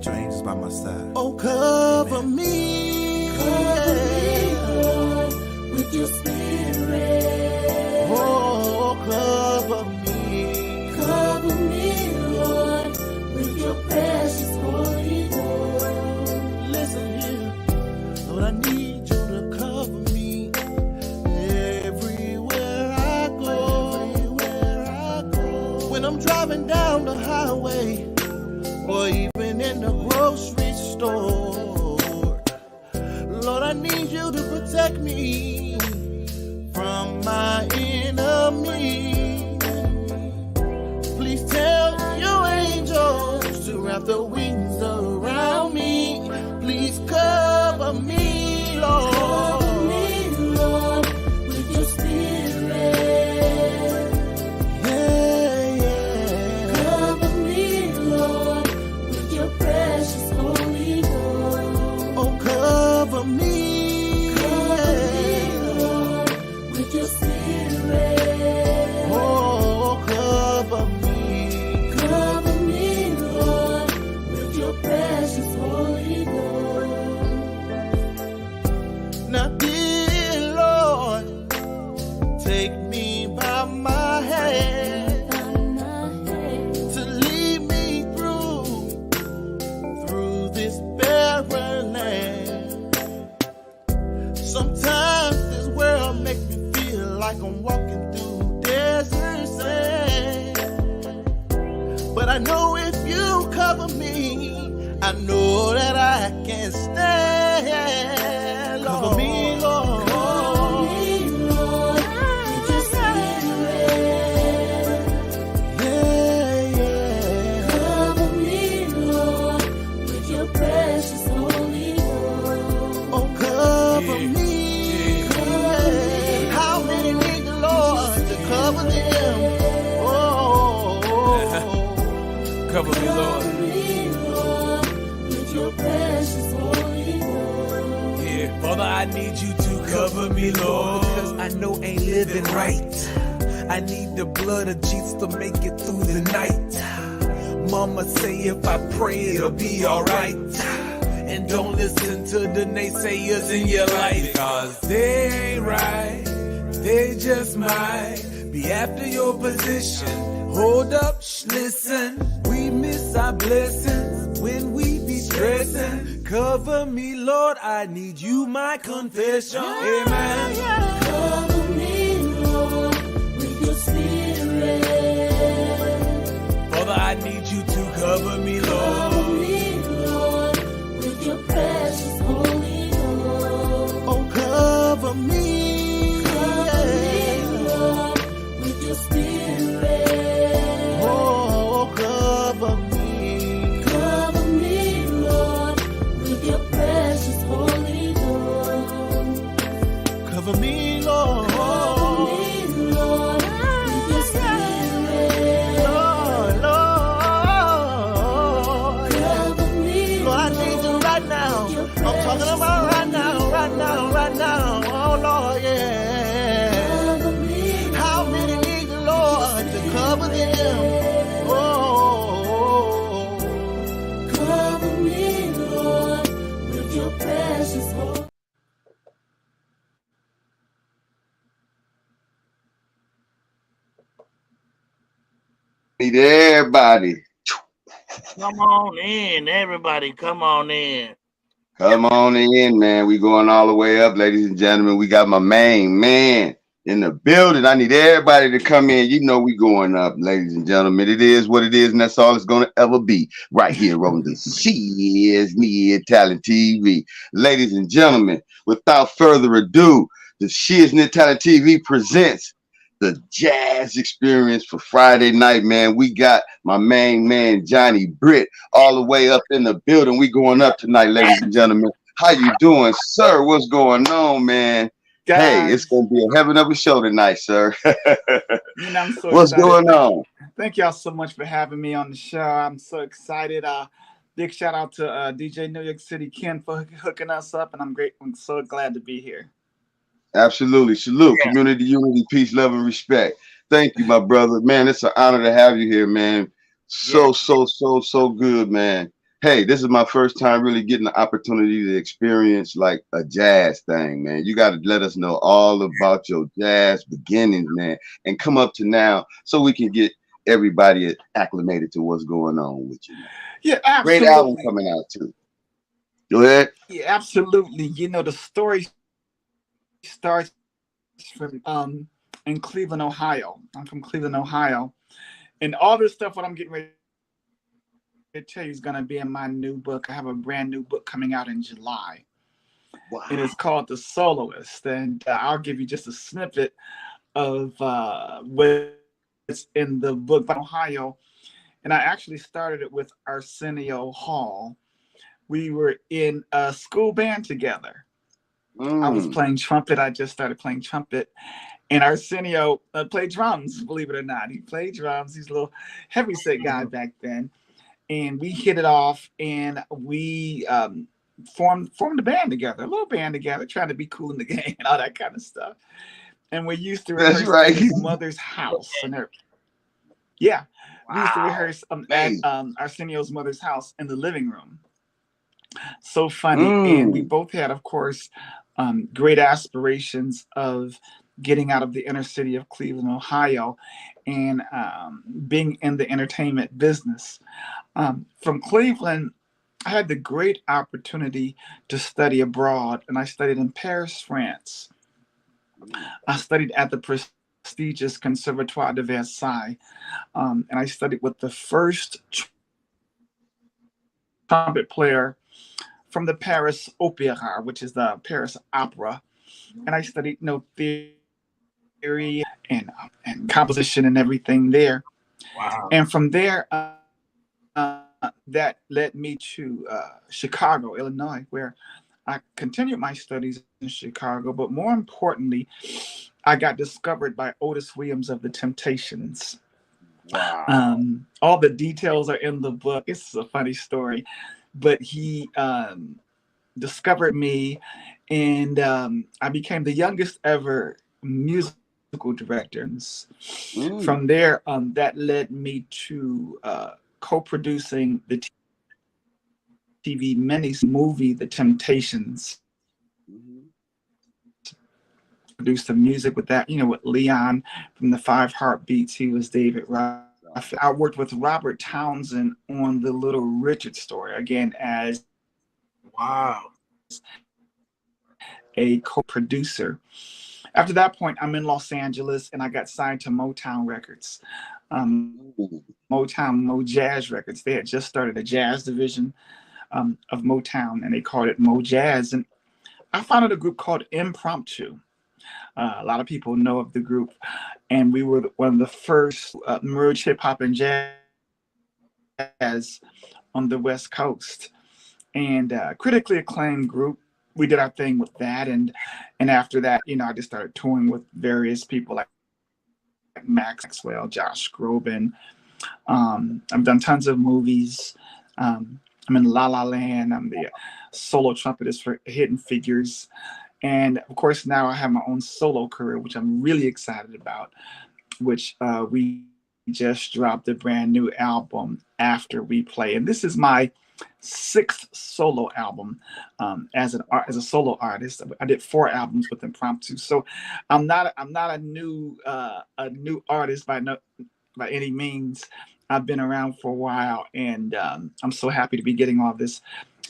put your angels by my side. Oh, cover me, Lord, with your spirit. oh, cover me, Cover me, Lord, with your precious holy word. listen here, Lord, I need you to cover me everywhere I go, when I'm driving down the highway, or even in the grocery store. Lord, I need you to protect me from my enemies. Please tell your angels to wrap their wings around me. Please cover me, Lord. Cover me, Lord, with your spirit. Yeah. Cover me, Lord, with your precious holy word. Oh, cover me. Lord, with your spirit. Oh, cover me. Cover me, Lord, with your precious holy word. Now, dear Lord, take me by my hand to lead me through this barren land. Sometimes this world makes me feel like I'm walking through desert sand. But I know if you cover me, I know that I can stand. Lord. Cover me, Lord. Cover me, Lord, with your spirit. Yeah. Cover me, Lord, with your precious holy word. Oh, cover me. How many need the Lord to cover them? Oh. Cover me, Lord. Cover me, Lord, with your precious holy word. Yeah, Father, I need you to cover me, Lord, because I know ain't living right. I need the blood of Jesus to make it through the night. Mama say if I pray it'll be alright. And don't listen to the naysayers in your life, cause they ain't right, they just might be after your position. Hold up, listen, we miss our blessings when we be stressing. Cover me, Lord, I need you, my confession. Amen. Cover me, Lord, with your spirit. Father, I need you to cover me, Lord. Cover me, Lord, with your precious holy word. Oh, cover me. Cover me, Lord, with your spirit. Oh, cover me. Cover me, Lord, with your precious holy word. Cover me, Lord. Cover me, Lord, with your spirit. Lord, Lord. Cover me, Lord, I need you right now. I'm talking about right now, right now, right now. Oh, Lord, yeah. cover me, How many need the Lord to cover them? Oh, cover me, Lord, with your precious holy. Need everybody. Come on in, everybody. Come on in. Come on in, man. We going all the way up, ladies and gentlemen. We got my main man in the building. I need everybody to come in. You know we going up, ladies and gentlemen. It is what it is, and that's all it's going to ever be right here on the SHIZ-NT Talent TV. Ladies and gentlemen, without further ado, the SHIZ-NT Talent TV presents the jazz experience for Friday night, man. We got my main man, Johnny BRITT, all the way up in the building. We going up tonight, ladies and gentlemen. How you doing, sir? What's going on, man? Guys, Hey, it's going to be a heaven of a show tonight, sir. I'm so What's excited. going on? Thank y'all so much for having me on the show. I'm so excited. Big shout out to DJ New York City Ken for hooking us up, and I'm so glad to be here. Absolutely. Salute. Yeah. Community, unity, peace, love, and respect. Thank you, my brother. Man, it's an honor to have you here, man. So good, man. hey, this is my first time really getting the opportunity to experience like a jazz thing, man. You got to let us know all about your jazz beginnings, man, and come up to now so we can get everybody acclimated to what's going on with you, man. Yeah, Great album absolutely. coming out too. Go ahead. Yeah, absolutely. You know, the story starts from in Cleveland, Ohio. I'm from Cleveland, Ohio. And all this stuff what I'm getting ready to tell you is gonna be in my new book. I have a brand new book coming out in July. Wow. And it's called The Soloist. And I'll give you just a snippet of what's in the book by Ohio. And I actually started it with Arsenio Hall. We were in a school band together. I was playing trumpet. I just started playing trumpet. And Arsenio played drums, believe it or not. He played drums. He's a little heavyset guy back then. And we hit it off, and we formed a band together, a little band together, trying to be cool in the game and all that kind of stuff. And we used to rehearse at his mother's house. And yeah, we used to rehearse at Arsenio's mother's house in the living room. So funny. And we both had, of course, great aspirations of getting out of the inner city of Cleveland, Ohio, and being in the entertainment business. From Cleveland, I had the great opportunity to study abroad, and I studied in Paris, France. I studied at the prestigious Conservatoire de Versailles, and I studied with the first trumpet player from the Paris Opera, which is the Paris Opera, and I studied theory and composition and everything there. Wow. And from there, that led me to Chicago, Illinois, where I continued my studies in Chicago. But more importantly, I got discovered by Otis Williams of the Temptations. Wow. All the details are in the book. It's a funny story, but he discovered me, and I became the youngest ever musical director. From there, that led me to co-producing the TV movie, The Temptations. Produced the music with that, with Leon from the Five Heartbeats. He was David Ruff. I worked with Robert Townsend on the Little Richard story, again, as a co-producer. After that point, I'm in Los Angeles, and I got signed to Motown Records. Mo Jazz Records. They had just started a jazz division of Motown, and they called it Mo Jazz. And I founded a group called Impromptu. A lot of people know of the group, and we were one of the first merge hip hop and jazz on the West Coast, and critically acclaimed group. We did our thing with that, and after that, I just started touring with various people like Maxwell, Josh Groban. I've done tons of movies. I'm in La La Land. I'm the solo trumpetist for Hidden Figures. And of course, now I have my own solo career, which I'm really excited about, which we just dropped a brand new album, After We Play. And this is my 6th solo album as a solo artist. I did 4 albums with Impromptu. So I'm not a new artist by any means. I've been around for a while, and I'm so happy to be getting all this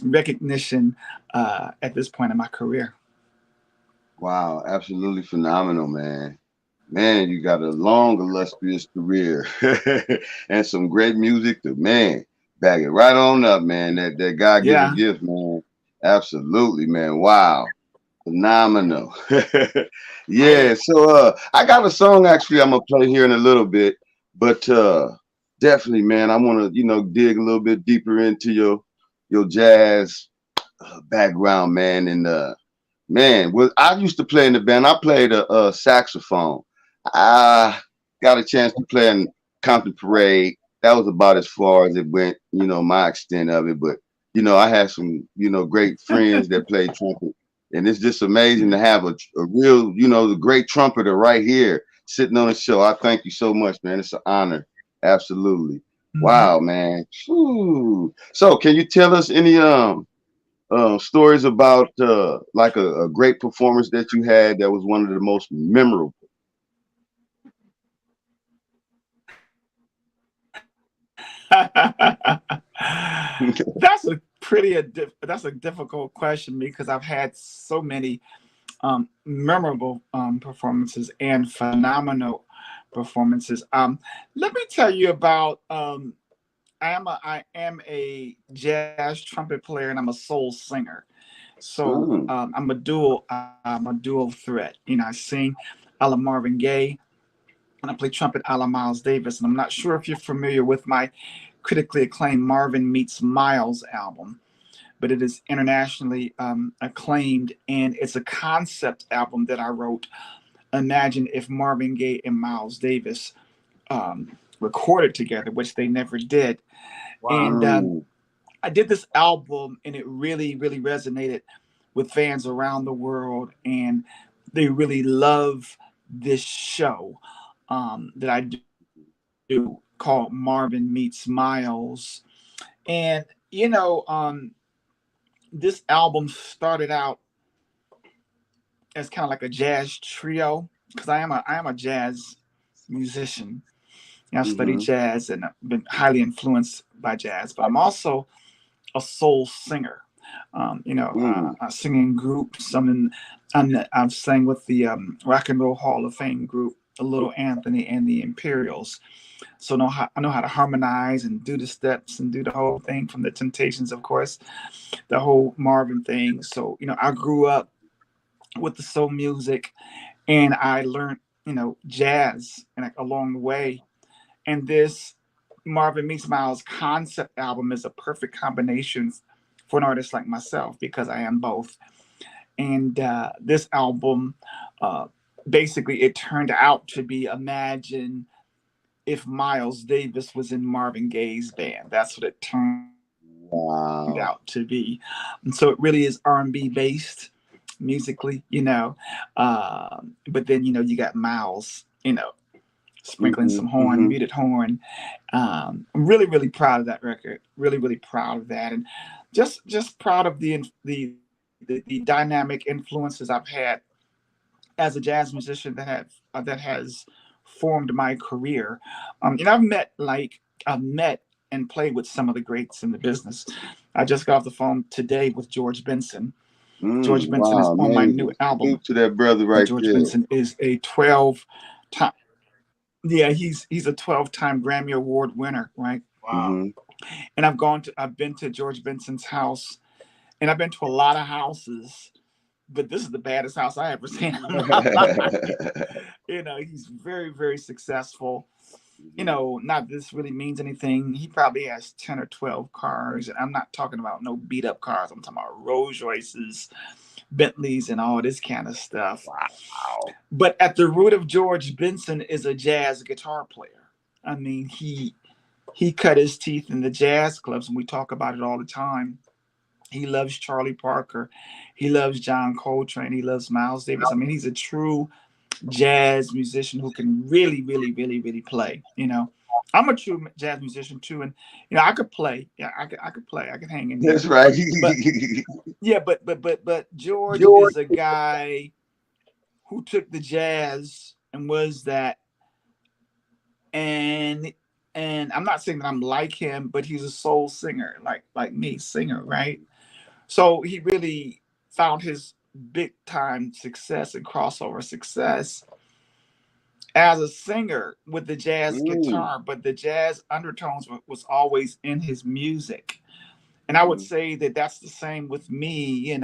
recognition at this point in my career. Wow, absolutely phenomenal, man. Man, you got a long, illustrious career and some great music to, back it right on up, man. That God-given gift, man. Absolutely, man. Wow. Phenomenal. Yeah, so I got a song actually I'm gonna play here in a little bit, but definitely, man, I want to, dig a little bit deeper into your jazz background, man. And man, I used to play in the band. I played a saxophone. I got a chance to play in Compton Parade. That was about as far as it went, my extent of it. But, I had some, great friends that played trumpet. And it's just amazing to have a real, the great trumpeter right here sitting on the show. I thank you so much, man. It's an honor. Absolutely. Mhm. Wow, man. Phew. So can you tell us any stories about like a great performance that you had that was one of the most memorable? That's a that's a difficult question because I've had so many memorable performances and phenomenal performances. Let me tell you about I am a jazz trumpet player and I'm a soul singer. So Mm, I'm a dual threat. You know, I sing a la Marvin Gaye and I play trumpet a la Miles Davis. And I'm not sure if you're familiar with my critically acclaimed Marvin Meets Miles album, but it is internationally acclaimed, and it's a concept album that I wrote. Imagine if Marvin Gaye and Miles Davis recorded together, which they never did. Wow. And mm, I did this album, and it really, really resonated with fans around the world, and they really love this show that I do called Marvin Meets Miles. And this album started out as kind of like a jazz trio because I am a jazz musician. You know, I studied mm-hmm, jazz and I've been highly influenced by jazz, but I'm also a soul singer. mm, I sing in groups. I've sang with the Rock and Roll Hall of Fame group, the Little Anthony and the Imperials. So I know how to harmonize and do the steps and do the whole thing from the Temptations, of course, the whole Marvin thing. So I grew up with the soul music, and I learned jazz and along the way. And this Marvin Meets Miles concept album is a perfect combination for an artist like myself because I am both. And this album, uh, basically, it turned out to be Imagine if Miles Davis was in Marvin Gaye's band. That's what it turned wow. out to be. And so it really is R&B based musically, but then you got Miles, sprinkling Mm-hmm, some horn, mm-hmm, muted horn. I'm really, really proud of that record. Really, really proud of that, and just proud of the dynamic influences I've had as a jazz musician that has formed my career. I've met and played with some of the greats in the business. I just got off the phone today with George Benson. George Benson is wow, on my amazing. new album. Salute to that brother right George there. Benson is a 12 time. Yeah, he's a 12-time Grammy Award winner, right? Wow. Mm-hmm. And I've been to George Benson's house, and I've been to a lot of houses, but this is the baddest house I ever seen in my life. He's very, very successful. Not that this really means anything. He probably has 10 or 12 cars. And I'm not talking about no beat up cars. I'm talking about Rolls Royces, Bentleys, and all this kind of stuff. Wow. But at the root of George Benson is a jazz guitar player. I mean, he cut his teeth in the jazz clubs, and we talk about it all the time. He loves Charlie Parker. He loves John Coltrane. He loves Miles Davis. I mean, he's a true jazz musician who can really, really, really, really play. I'm a true jazz musician too, and I could play. Yeah, I could play. I could hang in That's there. right. But yeah, but George is a guy who took the jazz and was that, and I'm not saying that I'm like him, but he's a soul singer, like me, singer, right? So he really found his big time success and crossover success as a singer with the jazz Mm, guitar, but the jazz undertones was always in his music. And I would mm, say that that's the same with me.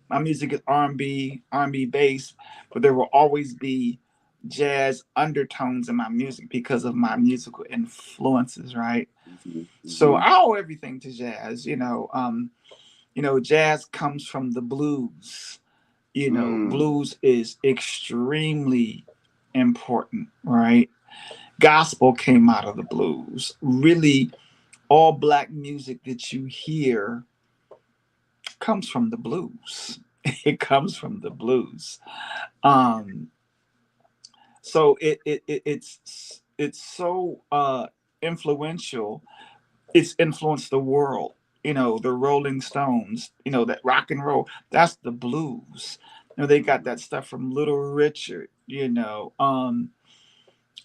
My music is R&B based, but there will always be jazz undertones in my music because of my musical influences, right? mhm, So mhm, I owe everything to jazz. Jazz comes from the blues. mm, Blues is extremely important, right? Gospel came out of the blues. Really, all black music that you hear comes from the blues. It comes from the blues. Um, so it's so influential. It's influenced the world. You know, the Rolling Stones, you know, that rock and roll, that's the blues. You know, they got that stuff from Little Richard, you know,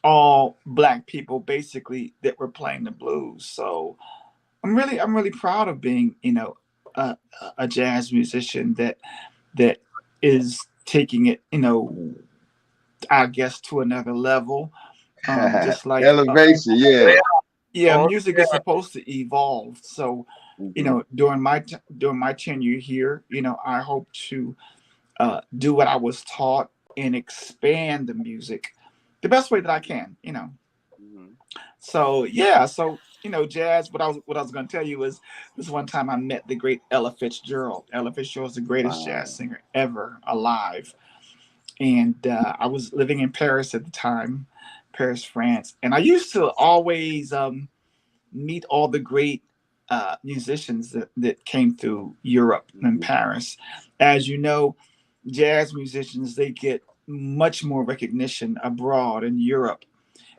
all black people basically that were playing the blues. So I'm really proud of being, you know, a, a jazz musician that is taking it, you know, I guess to another level. Just like Elevation, yeah. yeah, Oh, music is supposed to evolve. So, you Mhm. know, during my tenure here, you know, I hope to do what I was taught and expand the music the best way that I can. You know, Mhm. so yeah, so you know, jazz. What I was going to tell you is this one time I met the great Ella Fitzgerald. Ella Fitzgerald is the greatest jazz Wow. singer ever alive, and I was living in Paris at the time, Paris, France, and I used to always meet all the great musicians that came through Europe and Mhm. Paris. As you know, jazz musicians they get much more recognition abroad in Europe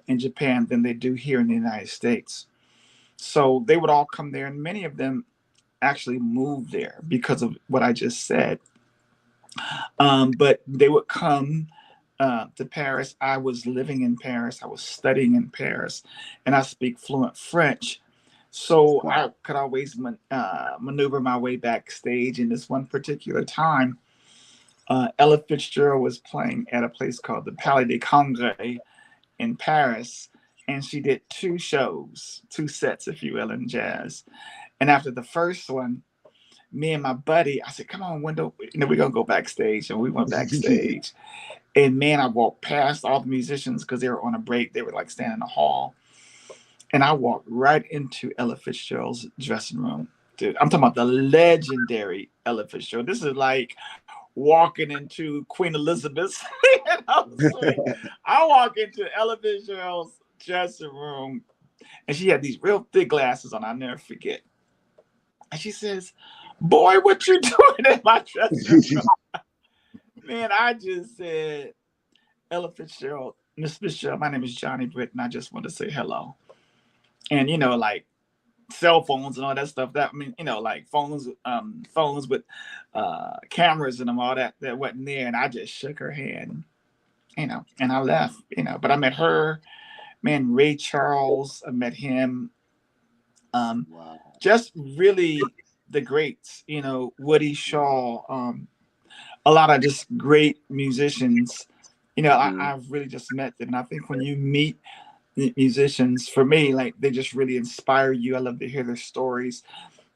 and Japan than they do here in the United States. So they would all come there, and many of them actually moved there because of what I just said. But they would come to Paris. I was living in Paris. I was studying in Paris, and I speak fluent French. So I Wow. could always maneuver my way backstage. In this one particular time, Ella Fitzgerald was playing at a place called the Palais des Congrès in Paris, and she did two shows, two sets, if you will, in jazz. And after the first one, me and my buddy, I said, "Come on, Wendell, you know, we're gonna go backstage." And we went backstage. And man, I walked past all the musicians because they were on a break. They were like standing in the hall. And I walked right into Ella Fitzgerald's dressing room. Dude, I'm talking about the legendary Ella Fitzgerald. This is like walking into Queen Elizabeth's suite. I walk into Ella Fitzgerald's dressing room, and she had these real thick glasses on. I'll never forget. And she says, "Boy, what you doing in my dressing room?" Man, I just said, "Ella Fitzgerald, Miss Fitzgerald, my name is Johnny Britt, and I just want to say hello." And you know, like cell phones and all that stuff. That I mean, you know, like phones with cameras and them, all that wasn't there. And I just shook her hand, you know, and I left, you know. But I met her, man, Ray Charles. I met him. Um, Wow. just really the greats, you know, Woody Shaw. A lot of just great musicians. You know, Mhm. I've really just met them. And I think when you meet musicians, for me, like they just really inspire you. I love to hear their stories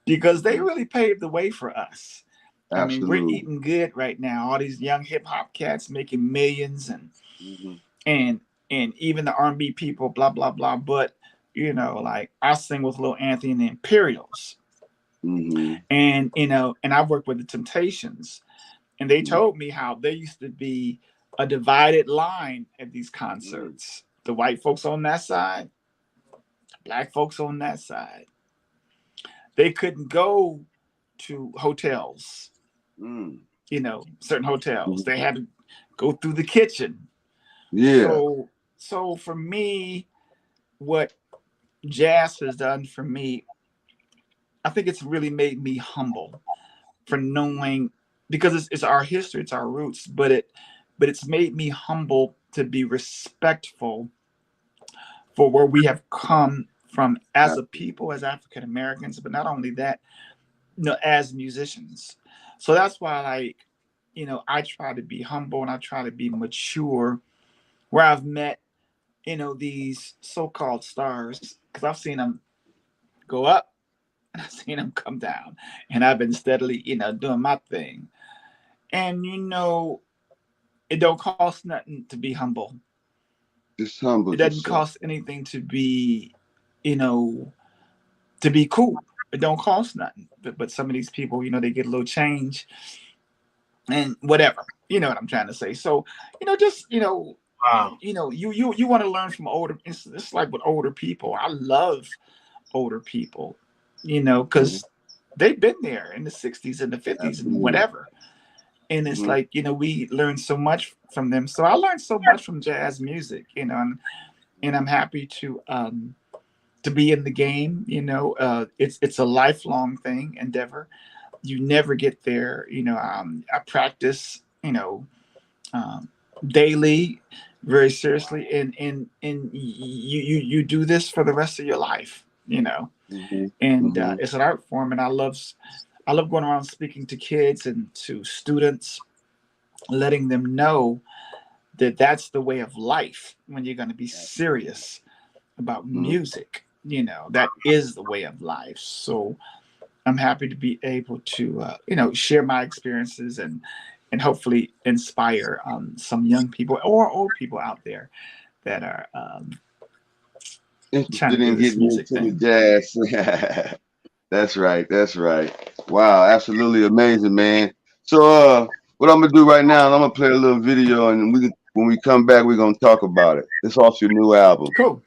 because they Mhm. really paved the way for us. I mean, we're Absolutely. eating good right now. All these young hip hop cats making millions, Mhm. and and even the R&B people, blah blah blah. But you know, like I sing with Lil Anthony and the Imperials, Mhm. and you know, and I've worked with the Temptations, and they Mhm. told me how there used to be a divided line at these Mhm. concerts. The white folks on that side, black folks on that side. They couldn't go to hotels, Mm. you know, certain hotels. Mhm. They had to go through the kitchen. Yeah. So for me, what jazz has done for me, I think it's really made me humble for knowing because it's our history, it's our roots, but it's made me humble to be respectful for where we have come from as a people, as African Americans, but not only that, you know, as musicians. So that's why, like, you know, I try to be humble and I try to be mature where I've met, you know, these so-called stars because I've seen them go up and I've seen them come down, and I've been steadily, you know, doing my thing. And you know, it don't cost nothing to be humble. Just humble It doesn't yourself. cost anything to be, you know, to be cool. It don't cost nothing. But some of these people, you know, they get a little change and whatever. You know what I'm trying to say. So, you know, just wow. you want to learn from older. It's like with older people. I love older people, you know, Mhm. because they've been there in the '60s and the '50s and Absolutely. whatever. And it's Mhm. like, you know, we learned so much from them. So I learned so much from jazz music, you know, and I'm happy to to be in the game. You know, it's a lifelong thing, endeavor. You never get there. You know, I practice, you know, daily, very seriously, and you do this for the rest of your life. You know, and it's an art form, and I love going around speaking to kids and to students, letting them know that that's the way of life when you're going to be serious about music. You know, that is the way of life. So I'm happy to be able to, you know, share my experiences and hopefully inspire some young people or old people out there that are interested in getting into the jazz. That's right. That's right. Wow, absolutely amazing, man. So what I'm gonna do right now is I'm gonna play a little video, and when we come back, we're gonna talk about it. It's off your new album. Cool.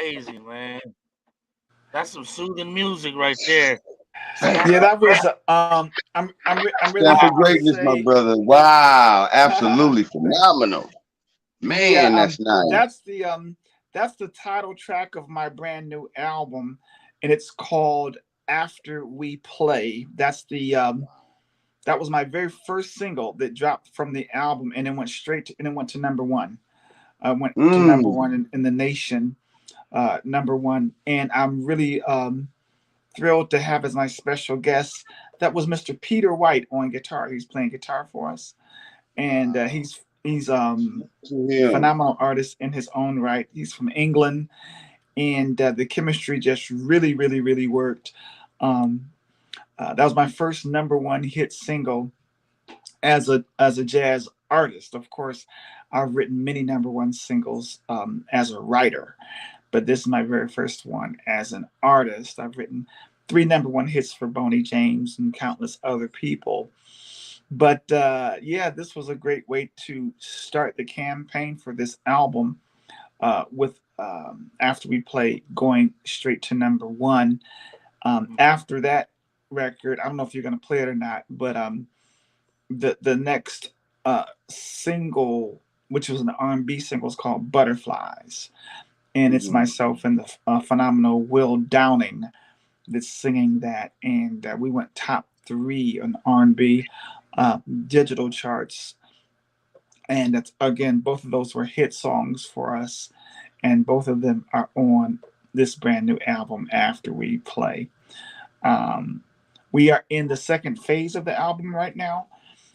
amazing, man. That's some soothing music right there. Yeah, that was. I'm really Stand for happy to greatness, my say. brother. Wow, absolutely phenomenal. Yeah, Man, that's nice. that's the title track of my brand new album, and it's called After We Play. That was my very first single that dropped from the album, and it went to number one. Went to number Mm. one in the nation, number one, and I'm really thrilled to have as my special guest. That was Mr. Peter White on guitar. He's playing guitar for us, and he's Yeah. phenomenal artist in his own right. He's from England, and the chemistry just really, really, really worked. That was my first number one hit single as a jazz artist. Of course, I've written many number one singles as a writer, but this is my very first one as an artist. I've written 3 number one hits for Boney James and countless other people. But yeah, this was a great way to start the campaign for this album with After We Play going straight to number one. After that record, I don't know if you're going to play it or not, but the next single, which was an R&B single, is called Butterflies. And it's myself and the phenomenal Will Downing that's singing that. And we went top 3 on R&B digital charts. And that's, again, both of those were hit songs for us. And both of them are on this brand new album, After We Play. We are in the second phase of the album right now.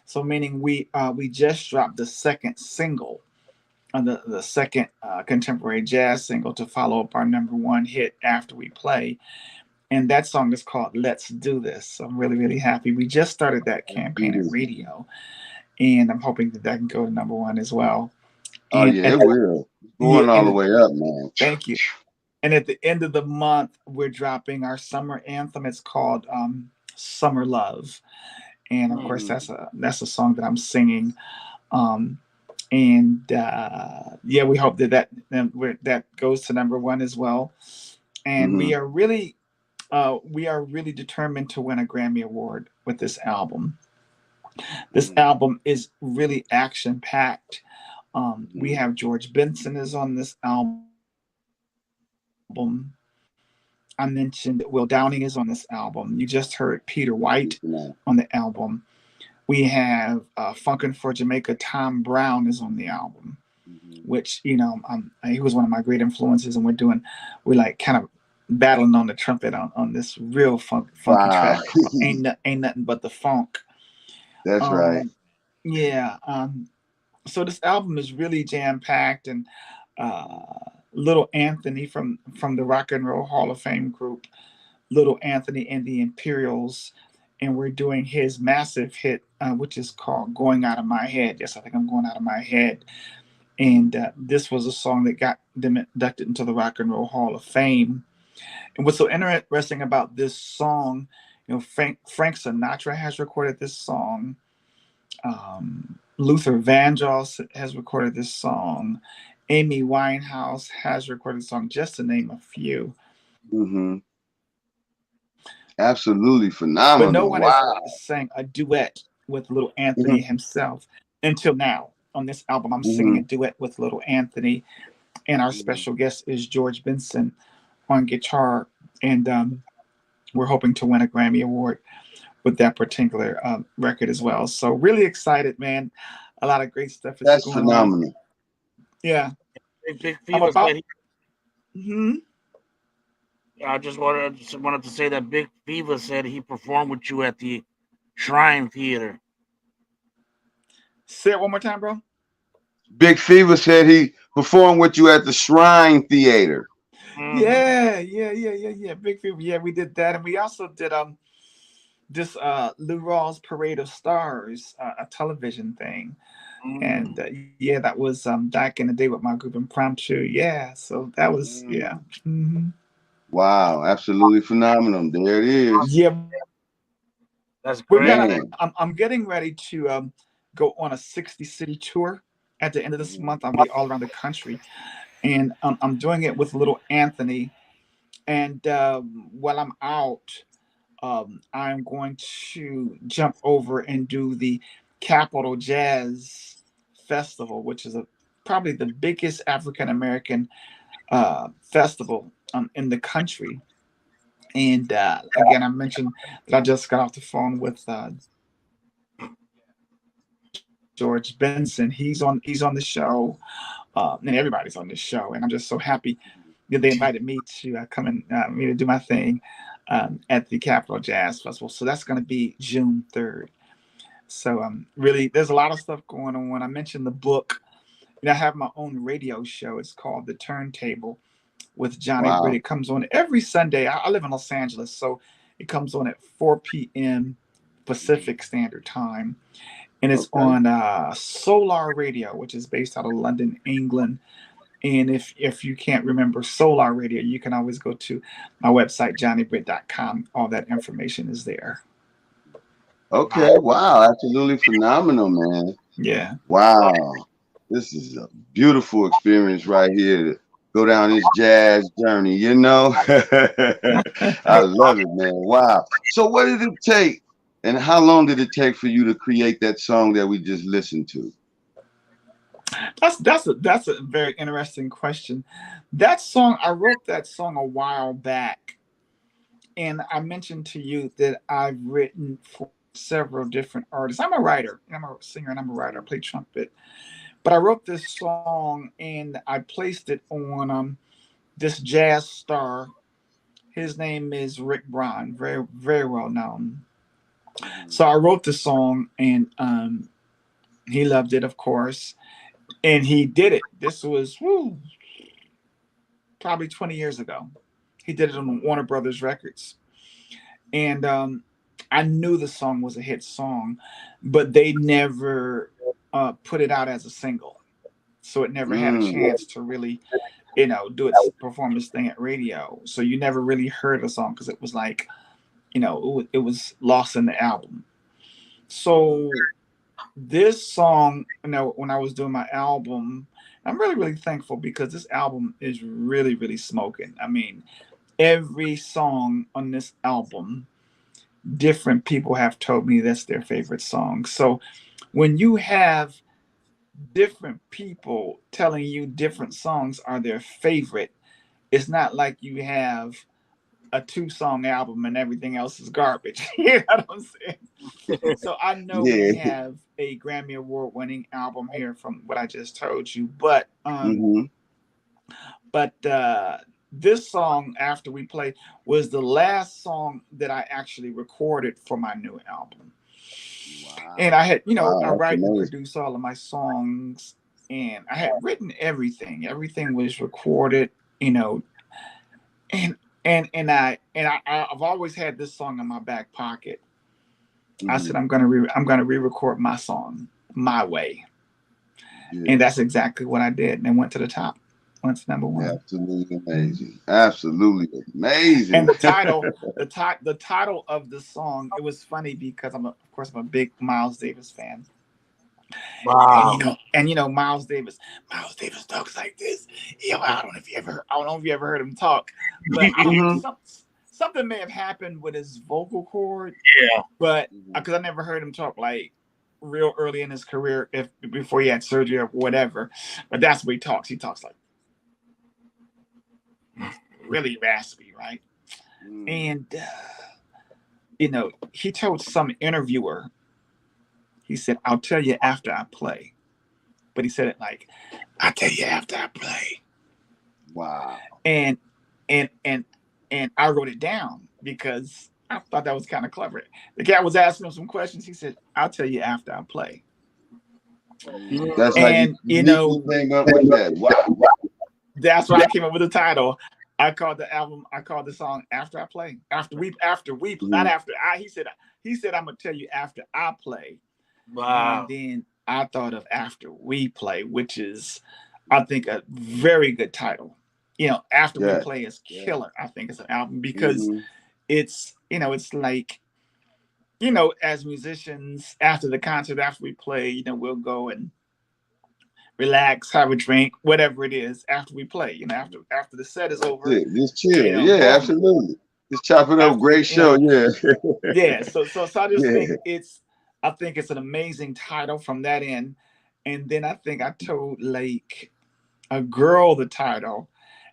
So meaning we just dropped the second single, the second contemporary jazz single to follow up our number one hit, After We Play. And that song is called Let's Do This. So I'm really, really happy. We just started that campaign at radio. And I'm hoping that can go to number one as well. Oh, And yeah, it will. It's going all the way up, man. Thank you. And at the end of the month, we're dropping our summer anthem. It's called Summer Love. And of course, that's a song that I'm singing. Yeah, we hope that goes to number one as well. And we are really determined to win a Grammy Award with this album. This album is really action packed. We have George Benson is on this album. I mentioned Will Downing is on this album. You just heard Peter White on the album. We have Funkin' for Jamaica. Tom Brown is on the album, which, you know, he was one of my great influences, and we're like kind of battling on the trumpet on this real funky track. Ain't nothing but the funk. That's right. Yeah. So this album is really jam packed, and Little Anthony from the Rock and Roll Hall of Fame group, Little Anthony and the Imperials, and we're doing his massive hit, which is called Going Out of My Head. Yes, I think I'm going out of my head. And this was a song that got them inducted into the Rock and Roll Hall of Fame. And what's so interesting about this song, you know, Frank Sinatra has recorded this song. Luther Vandross has recorded this song. Amy Winehouse has recorded a song, just to name a few. Absolutely phenomenal. But no one has sang a duet with Little Anthony himself until now. On this album, I'm singing a duet with Little Anthony, and our special guest is George Benson on guitar. And we're hoping to win a Grammy Award with that particular record as well. So really excited, man. A lot of great stuff is That's going phenomenal. on. Yeah. Big Fever said I just wanted to say that Big Fever said he performed with you at the Shrine Theater. Say it one more time, bro. Big Fever said he performed with you at the Shrine Theater. Yeah. Big Fever. Yeah, we did that, and we also did this Lou Rawls Parade of Stars, a television thing. And yeah, that was back in the day with my group Impromptu. Yeah, so that was Wow, absolutely phenomenal. There it is. Yeah, that's great. I'm getting ready to go on a 60 city tour at the end of this month. I'll be all around the country, and I'm doing it with little Anthony. And while I'm out, I'm going to jump over and do the Capital Jazz Festival, which is probably the biggest African American festival in the country. And again, I mentioned that I just got off the phone with George Benson. He's on the show, and everybody's on this show. And I'm just so happy that they invited me to come and me to do my thing at the Capital Jazz Festival. So that's going to be June 3rd. So really, there's a lot of stuff going on. I mentioned the book. I have my own radio show. It's called The Turntable with Johnny Wow. Britt. It comes on every Sunday. I live in Los Angeles, so it comes on at 4 p.m. Pacific Standard Time. And it's on Solar Radio, which is based out of London, England. And if you can't remember Solar Radio, you can always go to my website, johnnybritt.com. All that information is there. Okay. Wow. Absolutely phenomenal, man. Yeah. Wow. This is a beautiful experience right here to go down this jazz journey, you know? I love it, man. Wow. So what did it take and how long did it take for you to create that song that we just listened to? That's a very interesting question. That song, I wrote that song a while back. And I mentioned to you that I've written for several different artists. I'm a writer, I'm a singer, and I'm a writer. I play trumpet. But I wrote this song and I placed it on this jazz star. His name is Rick Braun, very, very well known. So I wrote the song and he loved it, of course. And he did it. This was probably 20 years ago. He did it on Warner Brothers Records. And I knew the song was a hit song, but they never put it out as a single. So it never had a chance to really, do its performance thing at radio. So you never really heard the song because it was like, it was lost in the album. So this song, when I was doing my album, I'm really, really thankful because this album is really, really smoking. I mean, every song on this album, different people have told me that's their favorite song. So when you have different people telling you different songs are their favorite, it's not like you have a 2-song album and everything else is garbage. You know what I'm saying? So I know we have a Grammy Award winning album here from what I just told you, but this song, After We Play, was the last song that I actually recorded for my new album. Wow. And I had, I write and produce all of my songs, and I had written everything. Everything was recorded, and I've always had this song in my back pocket. I said I'm gonna re-record my song my way, and that's exactly what I did, and went to the top. Went to number 1. Absolutely amazing. Absolutely amazing. And the title of the song, it was funny because I'm a big Miles Davis fan. Wow. And Miles Davis talks like this. I don't know if you ever heard him talk, but something may have happened with his vocal cord. Yeah. But because I never heard him talk like real early in his career, before he had surgery or whatever. But that's what he talks. He talks like really raspy, right? And he told some interviewer, he said, "I'll tell you after I play," but he said it like, "I'll tell you after I play." Wow. And I wrote it down because I thought that was kind of clever. The guy was asking him some questions. He said, "I'll tell you after I play." That's and came up with that. Wow. That's why I came up with the title. I called the song After I Play. After we not after I. He said I'm gonna tell you after I play. Wow. And then I thought of After We Play, which is, I think, a very good title. After We Play is killer. I think it's an album because it's it's like, as musicians, after the concert, after we play, we'll go and relax, have a drink, whatever it is after we play. You know, after the set is over, Just chill. you know, Yeah, boom. absolutely. Just chop it up. After Great show. Yeah. yeah. So I just Yeah. think it's an amazing title from that end. And then I think I told like a girl the title,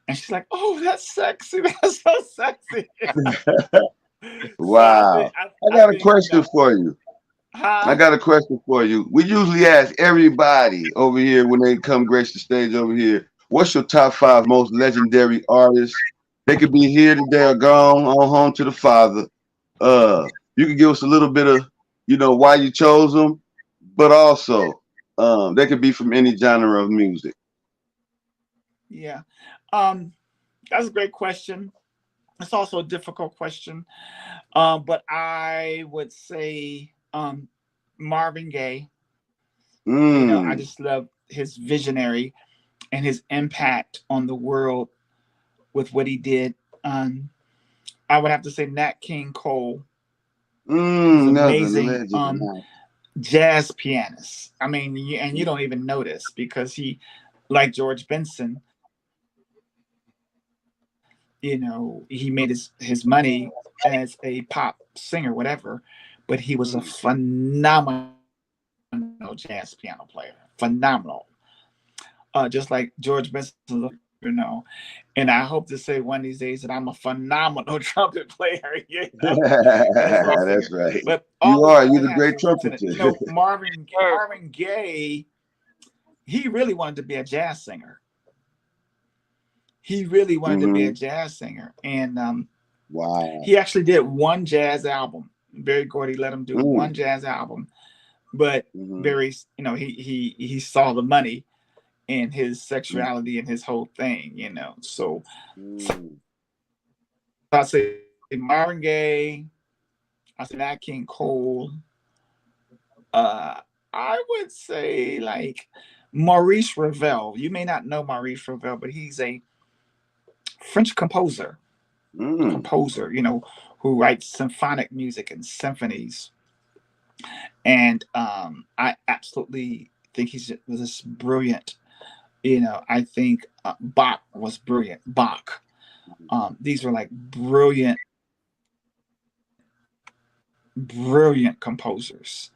and she's like, "Oh, that's sexy. That's so sexy." Wow. I got a question for you. I got a question for you. We usually ask everybody over here when they come grace the stage over here, what's your top 5 most legendary artists? They could be here today or gone on home to the Father. You could give us a little bit of, you know, why you chose them, but also they could be from any genre of music. Yeah. That's a great question. It's also a difficult question. But I would say Marvin Gaye. You know, I just love his visionary and his impact on the world with what he did. I would have to say Nat King Cole. He's amazing jazz pianist. I mean, and you don't even notice because he, like George Benson, you know, he made his money as a pop singer, whatever, but he was a phenomenal jazz piano player. Phenomenal. Just like George Benson, you know. And I hope to say one of these days that I'm a phenomenal trumpet player. You know? That's right. But you're the great trumpeter. You know, Marvin Gaye, he really wanted to be a jazz singer. He really wanted to be a jazz singer. And wow. He actually did one jazz album. Berry Gordy let him do one jazz album. But Berry, you know, he saw the money in his sexuality and his whole thing, you know. So I say Marvin Gaye, I say Nat King Cole. I would say like Maurice Ravel. You may not know Maurice Ravel, but he's a French composer, you know, who writes symphonic music and symphonies. And I absolutely think he's just brilliant. You know, I think Bach was brilliant. Bach. These are like brilliant composers.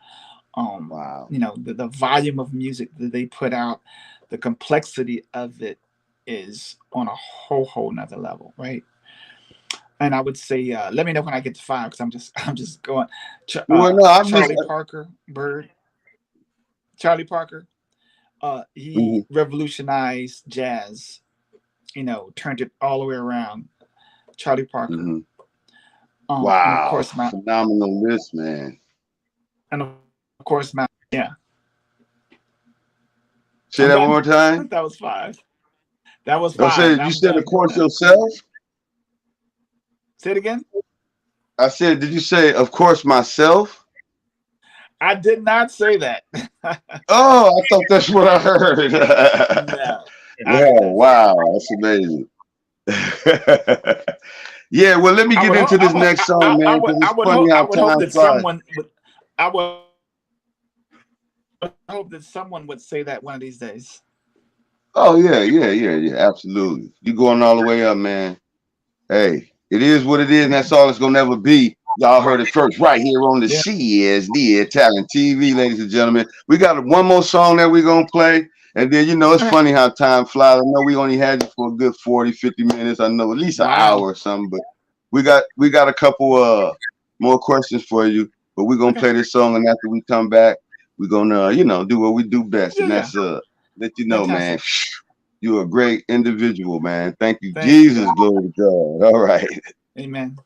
Wow. You know, the volume of music that they put out, the complexity of it is on a whole nother level, right? And I would say, let me know when I get to 5 because I'm just going. Charlie Parker, Bird. Charlie Parker. He revolutionized jazz. You know, turned it all the way around. Charlie Parker. Wow, of course, phenomenal list, man. And of course, yeah. Say that one more time. That was 5. That was 5. You said, of course, yourself. Say it again. I said, did you say, of course, myself? I did not say that. Oh, I thought that's what I heard. No. Oh, wow, that's amazing. Yeah, well, let me get into this next song, man. I would hope that someone would say that one of these days. Oh, yeah, absolutely. You going all the way up, man. Hey, it is what it is, and that's all it's gonna ever be. Y'all heard it first right here on the SHIZ-NT Talent TV, ladies and gentlemen. We got one more song that we're gonna play, and then, you know, it's funny how time flies. I know we only had you for a good 40, 50 minutes. I know at least an hour or something, but we got a couple more questions for you, but we're gonna play this song, and after we come back, we're gonna, you know, do what we do best, and that's let you know, man, you're a great individual, man. Thank you, Jesus. Glory to God. All right. Amen.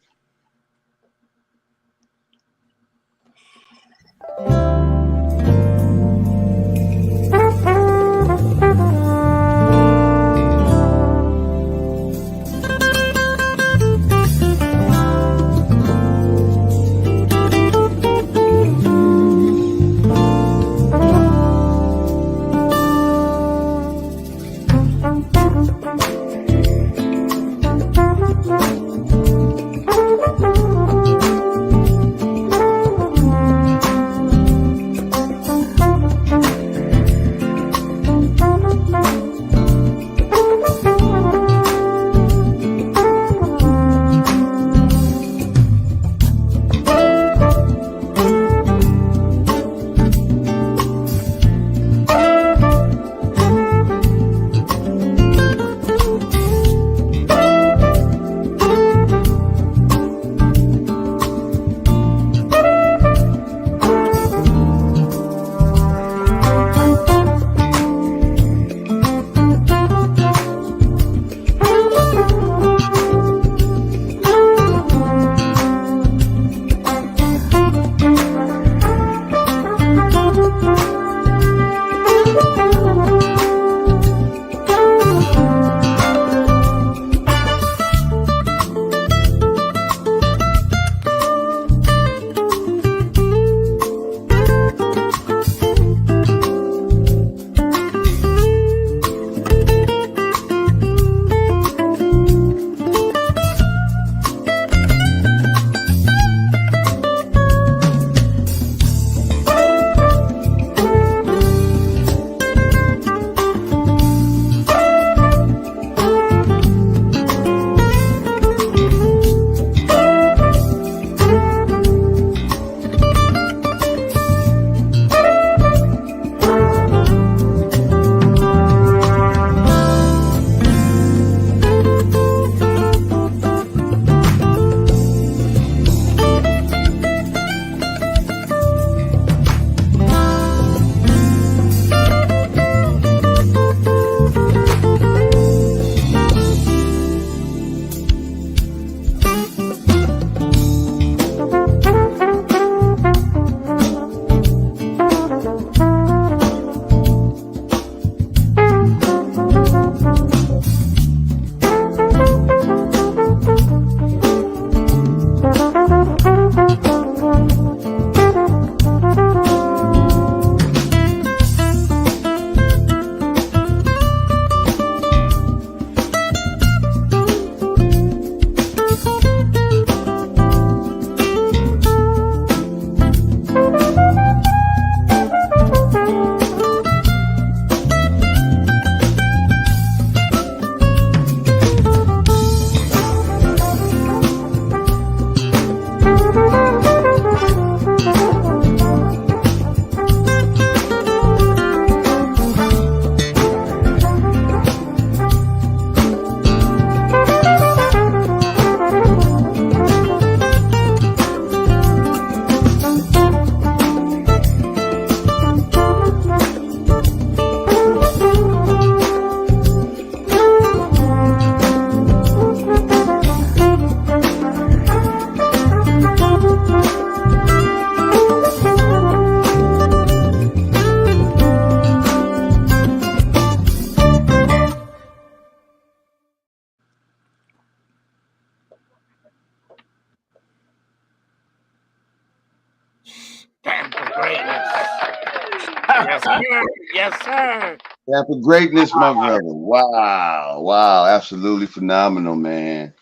Yes, sir. Yeah, for greatness, my brother. Wow, wow, absolutely phenomenal, man.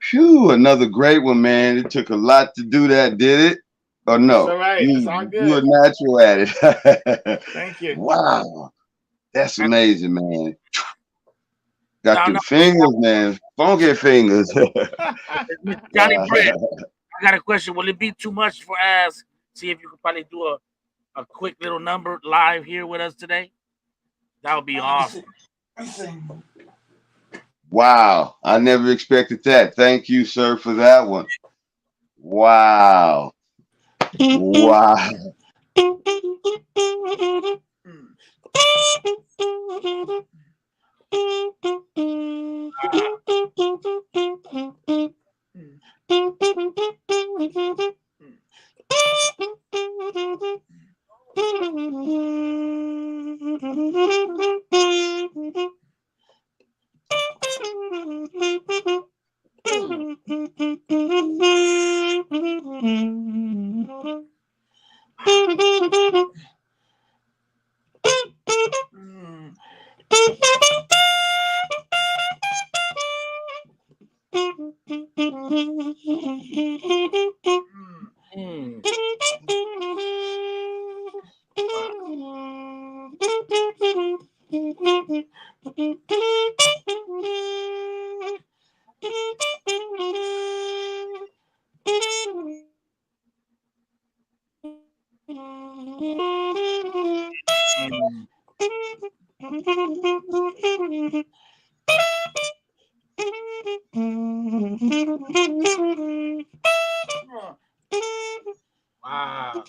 Phew, another great one, man. It took a lot to do that, did it? Or That's no? all right. That's all You a good. natural at it. Thank you. Wow, that's And amazing, man. Got now, them fingers, man. Funky fingers. Mr. Johnny Wow. Britt, I got a question. Will it be too much for us? See if you could probably do a quick little number live here with us today. That would be awesome. Wow, I never expected that. Thank you, sir, for that one. Wow. Wow. Mm. Mm. Wow.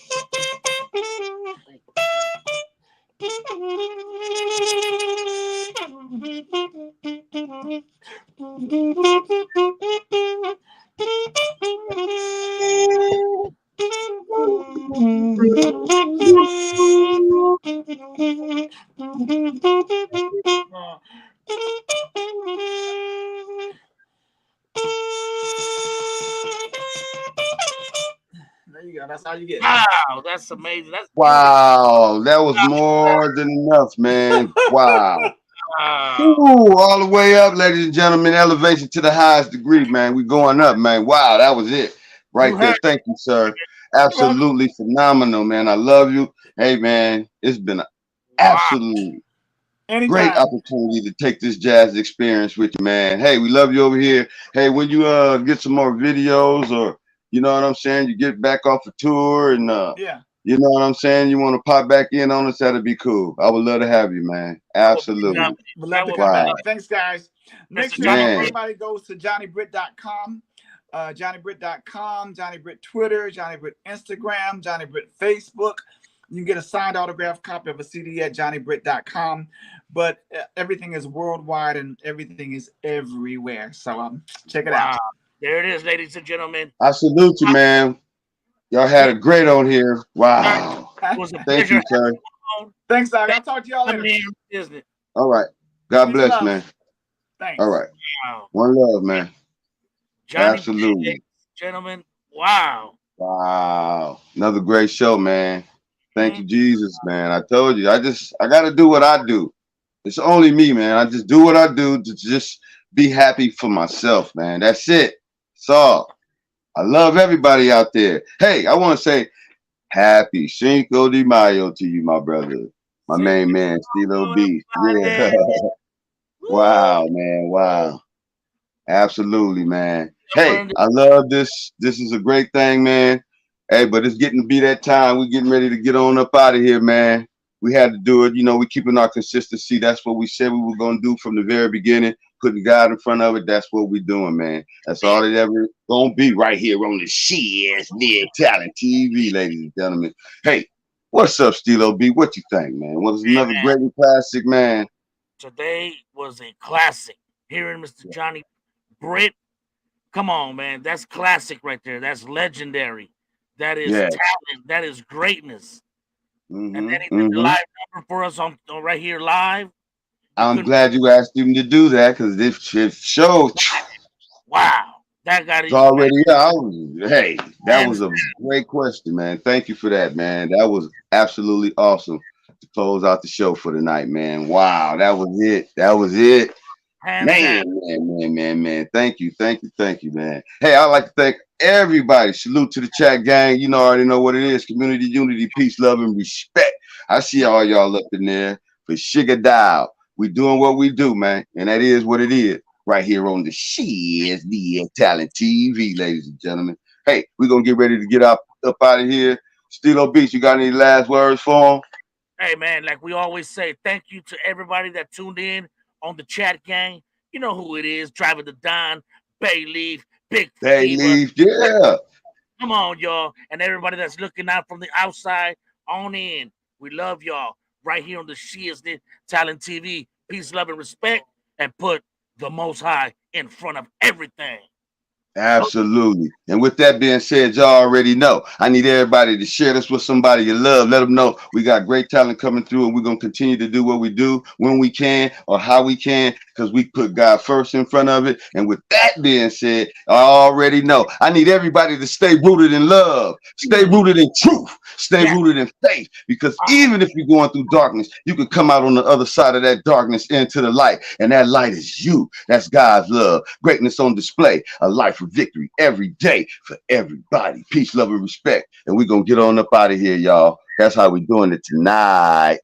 There you go. That's all you get. Wow, that's amazing. That's beautiful. Wow. That was more than enough, man. Wow. Wow. Ooh, all the way up, ladies and gentlemen. Elevation to the highest degree, man. We going up, man. Wow, that was it. You Right there. heard Thank you, sir. You're welcome. Absolutely phenomenal, man. I love you. Hey, man. It's been an wow. absolute great Anytime. opportunity to take this jazz experience with you, man. Hey, we love you over here. Hey, when you get some more videos, or you know what I'm saying, you get back off a tour and Yeah. you know what I'm saying, you want to pop back in on us, that'd be cool. I would love to have you, man. Absolutely. We'd That love to would come be back. Wow. Thanks, guys. Make Mr. sure Johnny Man. Britt. everybody goes to johnnybritt.com, johnnybritt.com, Johnny Britt Twitter, Johnny Britt Instagram, Johnny Britt Facebook. You can get a signed autographed copy of a CD at johnnybritt.com. But everything is worldwide and everything is everywhere. So check it Wow. out. There it is, ladies and gentlemen. I salute you, man. Y'all had a great on here. Wow. It was a Thank pleasure you, sir. having you on. Thanks, Doc. I'll talk to y'all later. Man, isn't it? All right. God Peace and bless, love. man. Thanks. All right. Wow. One love, man. Johnny Absolutely. Britt, gentlemen. Wow. Wow. Another great show, man. Thank you, Mhm. Jesus, man. I told you, I got to do what I do. It's only me, man. I just do what I do to just be happy for myself, man. That's it. That's all. I love everybody out there. Hey, I want to say happy Cinco de Mayo to you, my brother. My main man, Stilo B. Yeah. Wow, man. Wow. Absolutely, man. Hey, I love this. This is a great thing, man. Hey, but it's getting to be that time. We're getting ready to get on up out of here, man. We had to do it. You know, we're keeping our consistency. That's what we said we were going to do from the very beginning. Putting God in front of it. That's what we're doing, man. That's all it ever going to be right here on the SHIZ-NT Talent TV, ladies and gentlemen. Hey, what's up, Stilo B? What you think, man? Was another great and classic, man? Today was a classic. Hearing Mr. Johnny Britt. Come on, man. That's classic right there. That's legendary. That is talent. That is greatness. And then he did the live number for us on right here live. I'm glad you asked him to do that because this shit shows. Wow. That got It's already out. Hey, that was a great question, man. Thank you for that, man. That was absolutely awesome. to close out the show for tonight, man. Wow, that was it. That was it. Man. Thank you, man. Hey, I'd like to thank everybody. Salute to the chat gang. You know, already know what it is. Community, unity, peace, love, and respect. I see all y'all up in there for Sugar Dial. We doing what we do, man. And that is what it is. Right here on the SHIZ-NT Talent TV, ladies and gentlemen. Hey, we're going to get ready to get up out of here. Stilo Beats, you got any last words for them? Hey, man, like we always say, thank you to everybody that tuned in on the chat gang. You know who it is. Driver the Don, Bayleaf, Big Bayleaf, yeah. Come on, y'all. And everybody that's looking out from the outside on in. We love y'all right here on the SHIZ-NT Talent TV. Peace, love, and respect. And put the Most High in front of everything. Absolutely. And with that being said, y'all already know, I need everybody to share this with somebody you love. Let them know we got great talent coming through, and we're going to continue to do what we do when we can or how we can, because we put God first in front of it. And with that being said, I already know I need everybody to stay rooted in love, stay rooted in truth, stay rooted in faith, because even if you're going through darkness, you can come out on the other side of that darkness into the light, and that light is you. That's God's love. Greatness on display, a life of victory every day for everybody. Peace, love, and respect. And we're gonna get on up out of here, y'all. That's how we're doing it tonight.